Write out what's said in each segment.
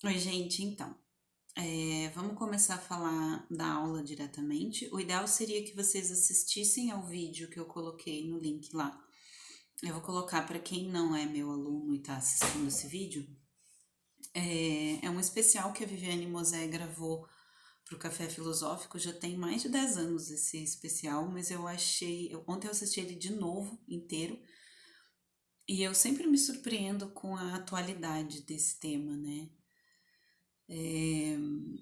Oi, gente, então, vamos começar a falar da aula diretamente. O ideal seria que vocês assistissem ao vídeo que eu coloquei no link lá. Eu vou colocar para quem não é meu aluno e está assistindo esse vídeo. É um especial que a Viviane Mosé gravou para o Café Filosófico. Já tem mais de 10 anos esse especial, mas ontem eu assisti ele de novo, inteiro, e eu sempre me surpreendo com a atualidade desse tema, né?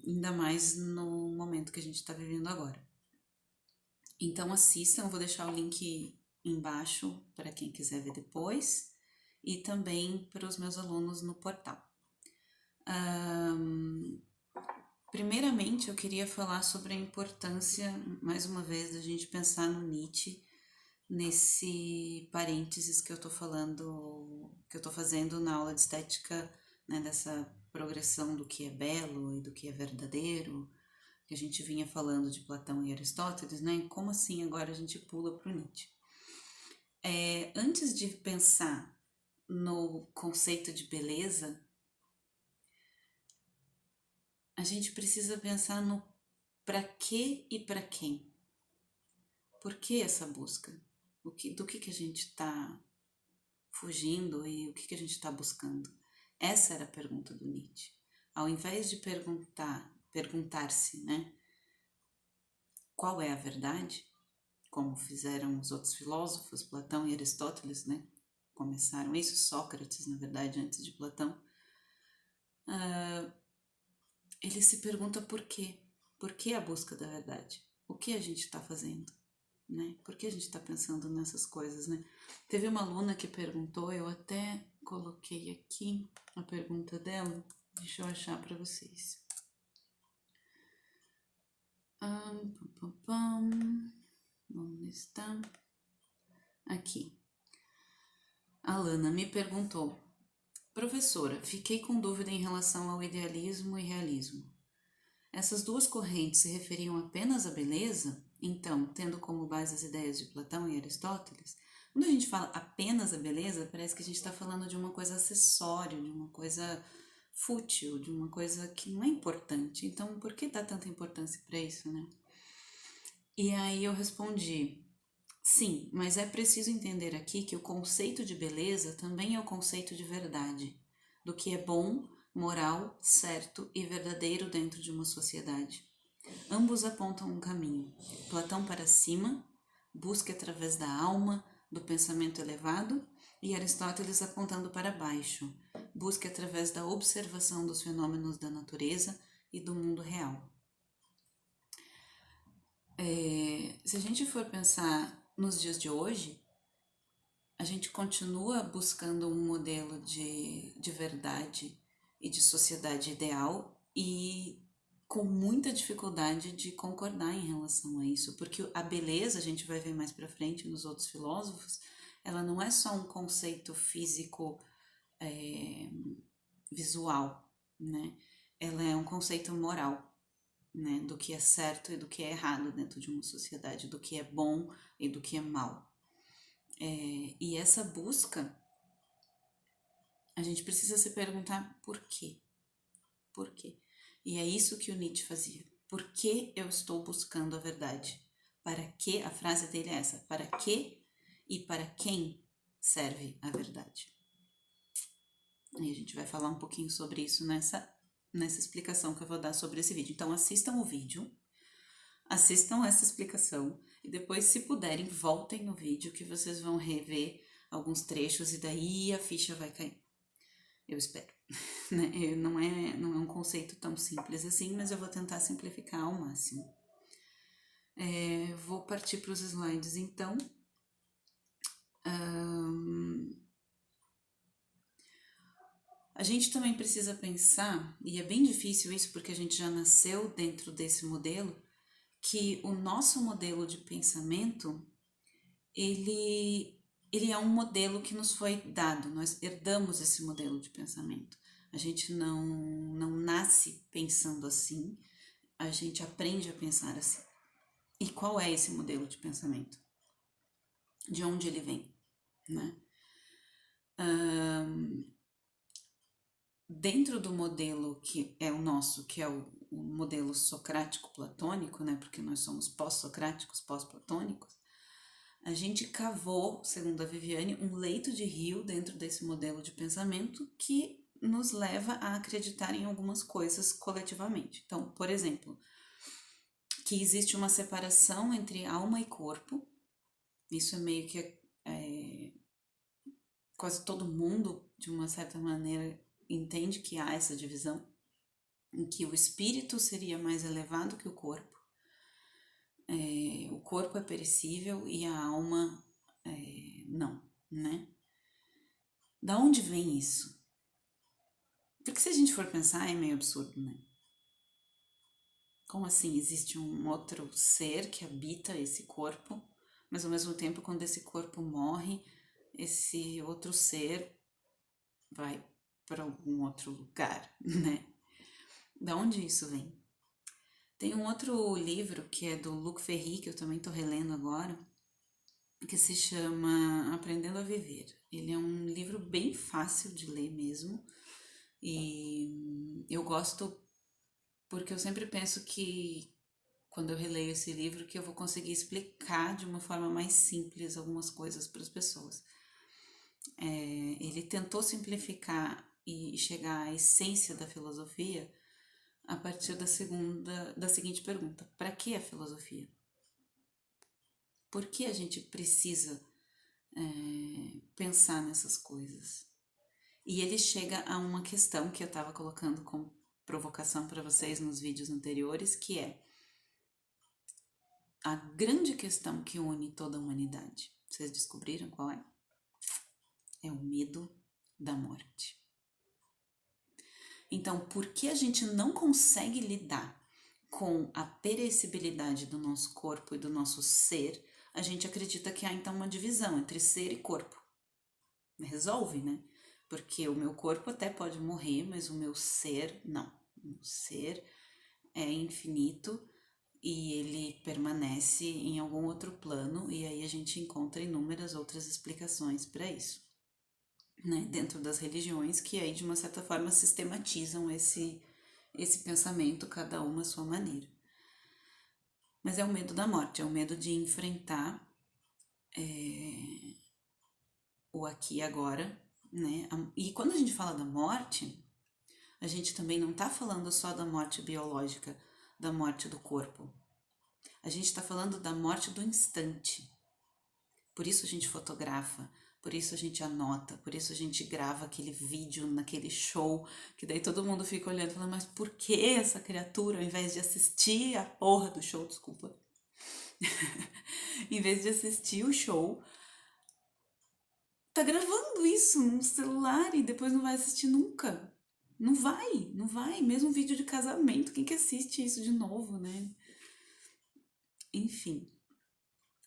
Ainda mais no momento que a gente está vivendo agora. Então assistam, eu vou deixar o link embaixo para quem quiser ver depois e também para os meus alunos no portal. Primeiramente, eu queria falar sobre a importância, mais uma vez, da gente pensar no Nietzsche nesse parênteses que eu tô falando, que eu tô fazendo na aula de estética, né, dessa progressão do que é belo e do que é verdadeiro, que a gente vinha falando de Platão e Aristóteles, né? Como assim agora a gente pula para o Nietzsche? Antes de pensar no conceito de beleza, a gente precisa pensar no para que e para quem. Por que essa busca? Do que a gente está fugindo e o que a gente está buscando? Essa era a pergunta do Nietzsche. Ao invés de perguntar-se, né, qual é a verdade, como fizeram os outros filósofos, Platão e Aristóteles, né? Começaram isso, Sócrates, na verdade, antes de Platão. Ele se pergunta por quê? Por que a busca da verdade? O que a gente está fazendo? Né? Por que a gente está pensando nessas coisas, né? Teve uma aluna que perguntou, eu até coloquei aqui a pergunta dela, deixa eu achar para vocês. Onde está? Aqui. A Lana me perguntou: professora, fiquei com dúvida em relação ao idealismo e realismo. Essas duas correntes se referiam apenas à beleza? Então, tendo como base as ideias de Platão e Aristóteles, quando a gente fala apenas a beleza, parece que a gente está falando de uma coisa acessória, de uma coisa fútil, de uma coisa que não é importante. Então, por que dá tanta importância para isso, né? E aí eu respondi: sim, mas é preciso entender aqui que o conceito de beleza também é o conceito de verdade, do que é bom, moral, certo e verdadeiro dentro de uma sociedade. Ambos apontam um caminho. Platão para cima, busca através da alma, do pensamento elevado, e Aristóteles apontando para baixo, busca através da observação dos fenômenos da natureza e do mundo real. Se a gente for pensar nos dias de hoje, a gente continua buscando um modelo de verdade e de sociedade ideal e com muita dificuldade de concordar em relação a isso, porque a beleza, a gente vai ver mais para frente nos outros filósofos, ela não é só um conceito físico visual, né? Ela é um conceito moral, né? Do que é certo e do que é errado dentro de uma sociedade, do que é bom e do que é mal. E essa busca, a gente precisa se perguntar por quê? Por quê? E é isso que o Nietzsche fazia. Por que eu estou buscando a verdade? Para que, a frase dele é essa, para que e para quem serve a verdade? E a gente vai falar um pouquinho sobre isso nessa explicação que eu vou dar sobre esse vídeo. Então assistam o vídeo, assistam essa explicação e depois, se puderem, voltem no vídeo que vocês vão rever alguns trechos e daí a ficha vai cair. Eu espero. Né? Não é um conceito tão simples assim, mas eu vou tentar simplificar ao máximo. Vou partir para os slides então. A gente também precisa pensar, e é bem difícil isso porque a gente já nasceu dentro desse modelo, que o nosso modelo de pensamento, ele é um modelo que nos foi dado, nós herdamos esse modelo de pensamento. A gente não nasce pensando assim, a gente aprende a pensar assim. E qual é esse modelo de pensamento? De onde ele vem, né? dentro do modelo que é o nosso, que é o modelo socrático-platônico, né? Porque nós somos pós-socráticos, pós-platônicos, a gente cavou, segundo a Viviane, um leito de rio dentro desse modelo de pensamento que nos leva a acreditar em algumas coisas coletivamente. Então, por exemplo, que existe uma separação entre alma e corpo. Isso é meio que quase todo mundo, de uma certa maneira, entende que há essa divisão, em que o espírito seria mais elevado que o corpo. O corpo é perecível e a alma não, né? Da onde vem isso? Porque se a gente for pensar, é meio absurdo, né? Como assim? Existe um outro ser que habita esse corpo, mas ao mesmo tempo, quando esse corpo morre, esse outro ser vai para algum outro lugar, né? Da onde isso vem? Tem um outro livro que é do Luc Ferry, que eu também estou relendo agora, que se chama Aprendendo a Viver. Ele é um livro bem fácil de ler mesmo, e eu gosto porque eu sempre penso que quando eu releio esse livro que eu vou conseguir explicar de uma forma mais simples algumas coisas para as pessoas. Ele tentou simplificar e chegar à essência da filosofia a partir da seguinte pergunta: para que a filosofia? Por que a gente precisa pensar nessas coisas? E ele chega a uma questão que eu estava colocando como provocação para vocês nos vídeos anteriores, que é a grande questão que une toda a humanidade. Vocês descobriram qual é? É o medo da morte. Então, por que a gente não consegue lidar com a perecibilidade do nosso corpo e do nosso ser? A gente acredita que há então uma divisão entre ser e corpo. Resolve, né? Porque o meu corpo até pode morrer, mas o meu ser não. O meu ser é infinito e ele permanece em algum outro plano, e aí a gente encontra inúmeras outras explicações para isso, né? Dentro das religiões, que aí de uma certa forma sistematizam esse pensamento, cada uma à sua maneira. Mas é o medo da morte, é o medo de enfrentar o aqui e agora, né? E quando a gente fala da morte, a gente também não está falando só da morte biológica, da morte do corpo. A gente está falando da morte do instante. Por isso a gente fotografa, por isso a gente anota, por isso a gente grava aquele vídeo naquele show, que daí todo mundo fica olhando e falando, mas por que essa criatura, ao invés de assistir a porra do show, desculpa, em vez de assistir o show, tá gravando isso num celular e depois não vai assistir nunca. Não vai, não vai. Mesmo vídeo de casamento, quem que assiste isso de novo, né? Enfim.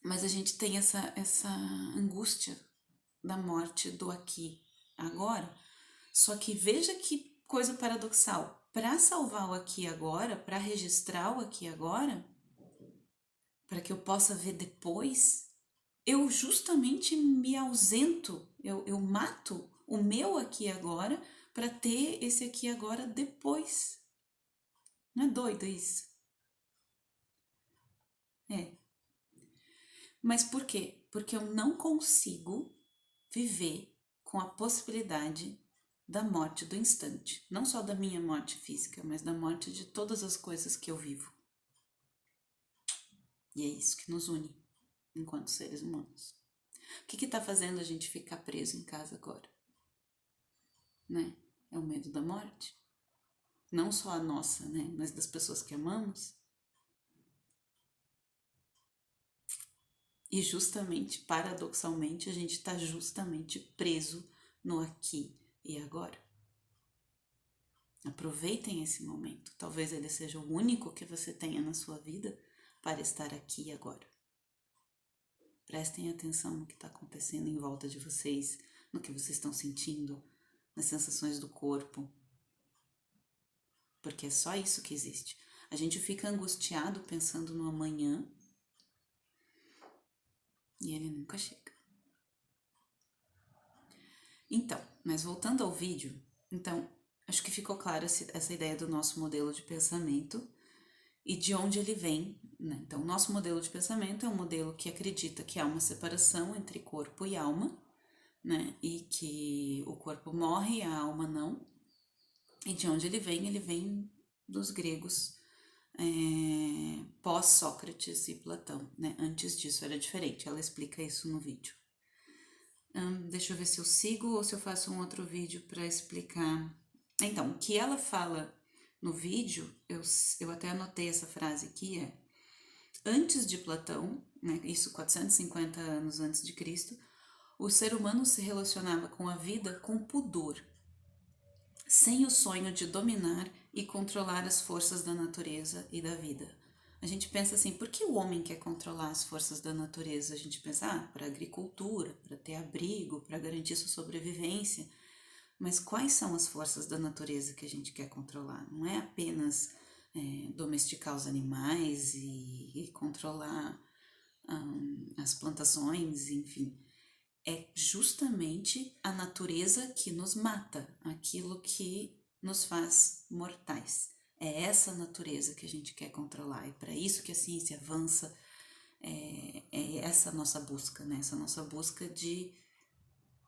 Mas a gente tem essa angústia da morte do aqui, agora. Só que veja que coisa paradoxal. Para salvar o aqui e agora, para registrar o aqui e agora, para que eu possa ver depois, eu justamente me ausento, eu mato o meu aqui e agora para ter esse aqui e agora depois. Não é doido isso? É. Mas por quê? Porque eu não consigo viver com a possibilidade da morte do instante. Não só da minha morte física, mas da morte de todas as coisas que eu vivo. E é isso que nos une enquanto seres humanos. O que está fazendo a gente ficar preso em casa agora? Né? É o medo da morte. Não só a nossa, né? Mas das pessoas que amamos. E justamente, paradoxalmente, a gente está justamente preso no aqui e agora. Aproveitem esse momento. Talvez ele seja o único que você tenha na sua vida para estar aqui e agora. Prestem atenção no que está acontecendo em volta de vocês, no que vocês estão sentindo, nas sensações do corpo. Porque é só isso que existe. A gente fica angustiado pensando no amanhã e ele nunca chega. Então, mas voltando ao vídeo, então Acho que ficou clara essa ideia do nosso modelo de pensamento e de onde ele vem, né? Então, o nosso modelo de pensamento é um modelo que acredita que há uma separação entre corpo e alma, né? E que o corpo morre e a alma não. E de onde ele vem? Ele vem dos gregos, pós-Sócrates e Platão, né? Antes disso era diferente, ela explica isso no vídeo. Deixa eu ver se eu sigo ou se eu faço um outro vídeo para explicar. Então, o que ela fala no vídeo, eu até anotei essa frase aqui, antes de Platão, né, isso 450 anos antes de Cristo, o ser humano se relacionava com a vida com pudor, sem o sonho de dominar e controlar as forças da natureza e da vida. A gente pensa assim, por que o homem quer controlar as forças da natureza? A gente pensa, para agricultura, para ter abrigo, para garantir sua sobrevivência. Mas quais são as forças da natureza que a gente quer controlar? Não é apenas domesticar os animais e controlar as plantações, enfim. É justamente a natureza que nos mata, aquilo que nos faz mortais. É essa natureza que a gente quer controlar. É para isso que a ciência avança. É essa nossa busca, né? Essa nossa busca de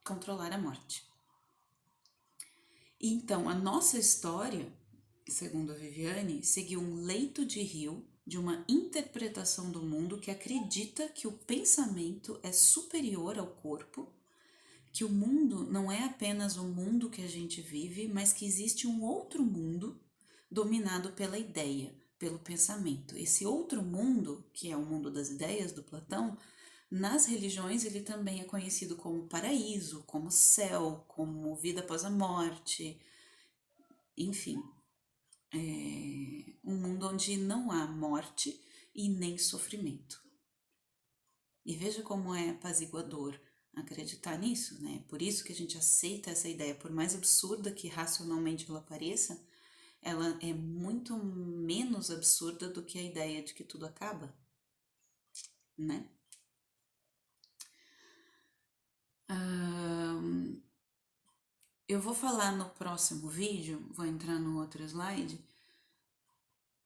controlar a morte. Então, a nossa história, segundo a Viviane, seguiu um leito de rio de uma interpretação do mundo que acredita que o pensamento é superior ao corpo, que o mundo não é apenas o mundo que a gente vive, mas que existe um outro mundo dominado pela ideia, pelo pensamento. Esse outro mundo, que é o mundo das ideias do Platão, nas religiões ele também é conhecido como paraíso, como céu, como vida após a morte, enfim, um mundo onde não há morte e nem sofrimento. E veja como é apaziguador acreditar nisso, né? Por isso que a gente aceita essa ideia, por mais absurda que racionalmente ela pareça, ela é muito menos absurda do que a ideia de que tudo acaba, né? Eu vou falar no próximo vídeo, vou entrar no outro slide,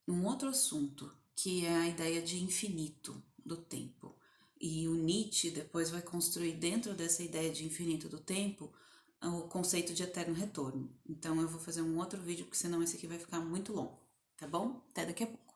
um outro assunto, que é a ideia de infinito do tempo. E o Nietzsche depois vai construir dentro dessa ideia de infinito do tempo o conceito de eterno retorno. Então eu vou fazer um outro vídeo, porque senão esse aqui vai ficar muito longo, tá bom? Até daqui a pouco.